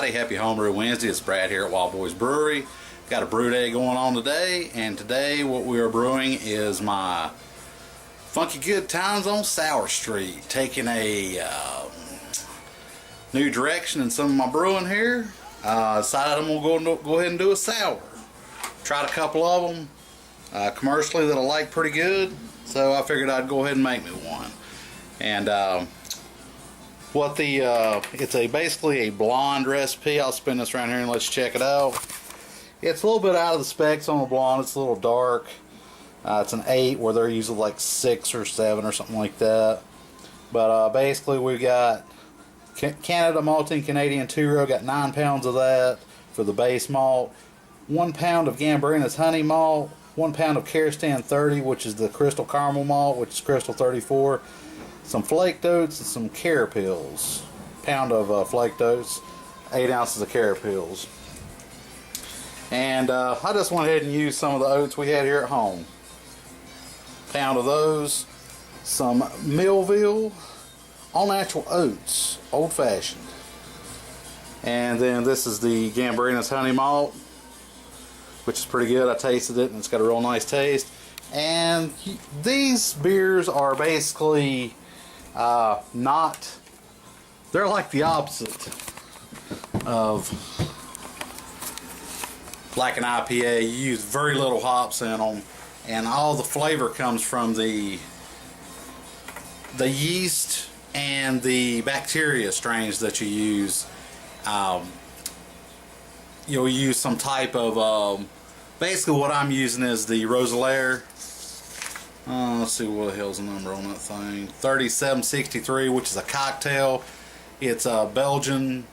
everybody. Happy Homebrew Wednesday. It's Brad here at Wild Boys Brewery. Got a brew day going on today, and today what we are brewing is my Funky Good Times on Sour Street. Taking a new direction in some of my brewing here. Decided I'm going to go ahead and do a sour. Tried a couple of them commercially that I like pretty good, so I figured I'd go ahead and make me one. And it's basically a blonde recipe. I'll spin this around here and let you check it out. It's a little bit out of the specs on the blonde. It's a little dark. It's an 8 where they're usually like 6 or 7 or something like that. But basically we've got Canada malting Canadian 2-row. Got 9 pounds of that for the base malt. 1 pound of Gambrinus honey malt. 1 pound of Kerstan 30, which is the crystal caramel malt, which is crystal 34. Some flaked oats and some carapils. Pound of flaked oats. 8 ounces of carapils. And I just went ahead and used some of the oats we had here at home. Pound of those. Some Millville all natural oats, old fashioned. And then this is the Gambrinus honey malt, which is pretty good. I tasted it and it's got a real nice taste. And these beers are basically they're like the opposite of like an IPA. You use very little hops in them, and all the flavor comes from the yeast and the bacteria strains that you use. You'll use some type of basically what I'm using is the Roselaire. Let's see what the hell's the number on that thing. 3763, which is a cocktail. It's a Belgian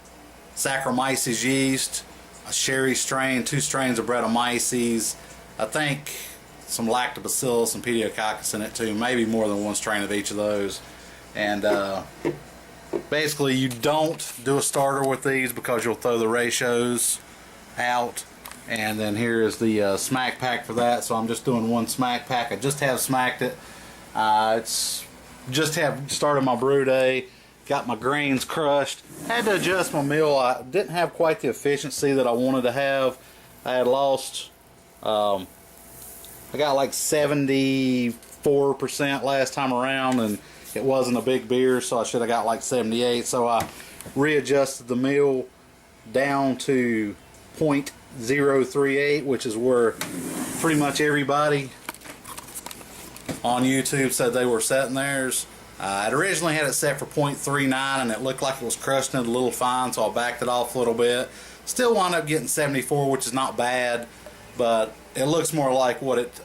Saccharomyces yeast, a sherry strain, 2 strains of Brettanomyces. I think some Lactobacillus and Pediococcus in it too. Maybe more than 1 strain of each of those. And basically you don't do a starter with these because you'll throw the ratios out. And then here is the smack pack for that, so I'm just doing 1 smack pack. I just have smacked it. It's just have started my brew day. Got my grains crushed. Had to adjust my mill. I didn't have quite the efficiency that I wanted to have. I had lost, I got like 74% last time around, and it wasn't a big beer, so I should have got like 78. So I readjusted the mill down to 0.038, which is where pretty much everybody on YouTube said they were setting theirs. I'd originally had it set for 0.39, and it looked like it was crushing it a little fine, so I backed it off a little bit. Still wound up getting 74, which is not bad, but it looks more like what it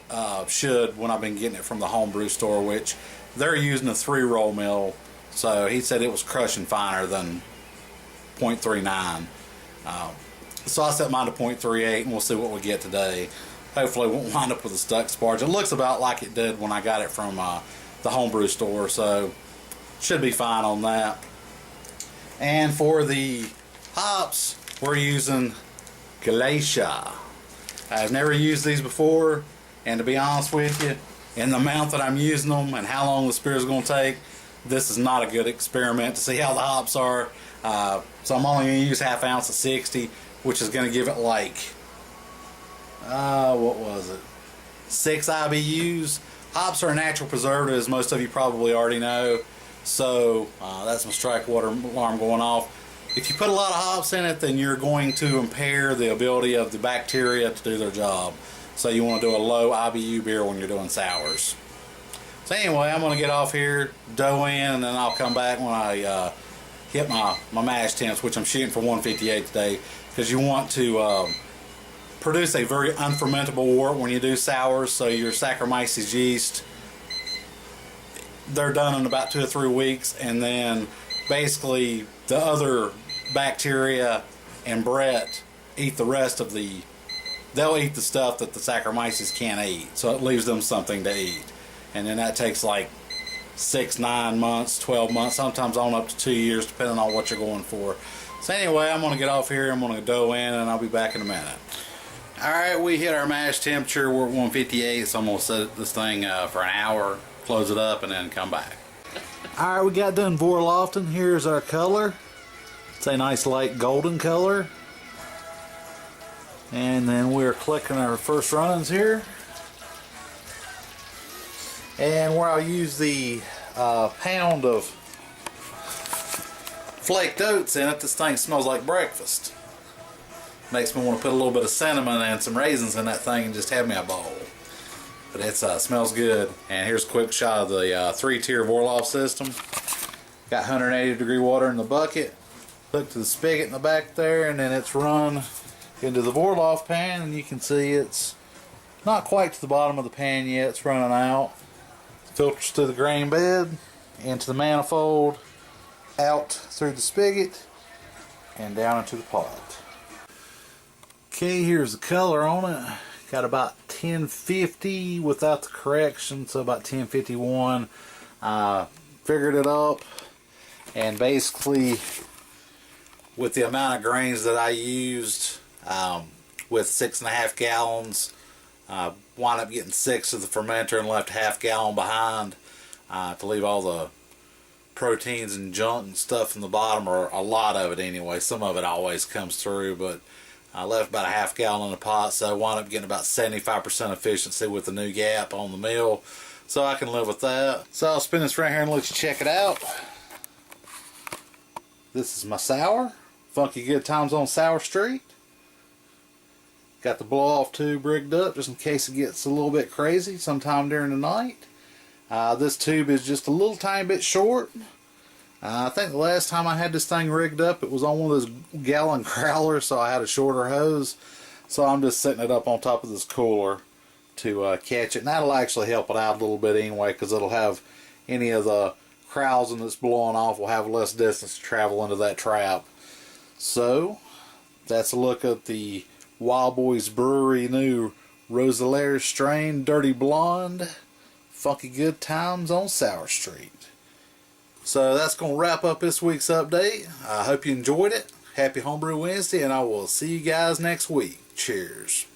should when I've been getting it from the homebrew store, which they're using a 3-roll mill, so he said it was crushing finer than 0.39. So I set mine to 0.38, and we'll see what we get today. Hopefully it won't wind up with a stuck sparge. It looks about like it did when I got it from the homebrew store, so should be fine on that. And for the hops, we're using Glacier. I've never used these before, and to be honest with you, in the amount that I'm using them and how long this beer is going to take, this is not a good experiment to see how the hops are. So I'm only going to use ½ ounce of 60, which is going to give it like, what was it? 6 IBUs. Hops are a natural preservative, as most of you probably already know. So that's my strike water alarm going off. If you put a lot of hops in it, then you're going to impair the ability of the bacteria to do their job. So you want to do a low IBU beer when you're doing sours. So anyway, I'm going to get off here, dough in, and then I'll come back when I hit my mash temps, which I'm shooting for 158 today, because you want to produce a very unfermentable wort when you do sours. So your Saccharomyces yeast, they're done in about 2 or 3 weeks, and then basically the other bacteria and Brett eat the rest of they'll eat the stuff that the Saccharomyces can't eat, so it leaves them something to eat. And then that takes like 6, 9 months, 12 months, sometimes on up to 2 years, depending on what you're going for. So anyway, I'm going to get off here, I'm going to dough in, and I'll be back in a minute. Alright, we hit our mash temperature, we're at 158, so I'm going to set this thing for an hour, close it up, and then come back. Alright, we got done vorlofting. Here's our color. It's It's a nice light golden color. And then we're collecting our first runs here. And where I'll use the pound of flaked oats in it, this thing smells like breakfast. Makes me want to put a little bit of cinnamon and some raisins in that thing and just have me a bowl. But it smells good. And here's a quick shot of the 3-tier Vorloff system. Got 180-degree water in the bucket. Hooked to the spigot in the back there, and then it's run into the Vorloff pan, and you can see it's not quite to the bottom of the pan yet. It's running out. Filters through the grain bed, into the manifold, out through the spigot, and down into the pot. Okay, here's the color on it. Got about 1050 without the correction, so about 1051. Figured it up, and basically with the amount of grains that I used, with 6.5 gallons, wound up getting 6 of the fermenter and left half gallon behind to leave all the proteins and junk and stuff in the bottom, or a lot of it anyway. Some of it always comes through, but I left about a half gallon in the pot, so I wound up getting about 75% efficiency with the new gap on the mill, so I can live with that. So I'll spin this right here and let you check it out. This is my sour. Funky Good Times on Sour Street. Got the blow-off tube rigged up just in case it gets a little bit crazy sometime during the night. This tube is just a little tiny bit short. I think the last time I had this thing rigged up, it was on one of those gallon growlers, so I had a shorter hose. So I'm just setting it up on top of this cooler to catch it. And that'll actually help it out a little bit anyway, because it'll have any of the crowsing that's blowing off will have less distance to travel into that trap. So that's a look at the Wild Boys Brewery new Rosalaire strain Dirty Blonde Funky Good Times on Sour Street. So that's going to wrap up this week's update. I hope you enjoyed it. Happy Homebrew Wednesday, and I will see you guys next week. Cheers.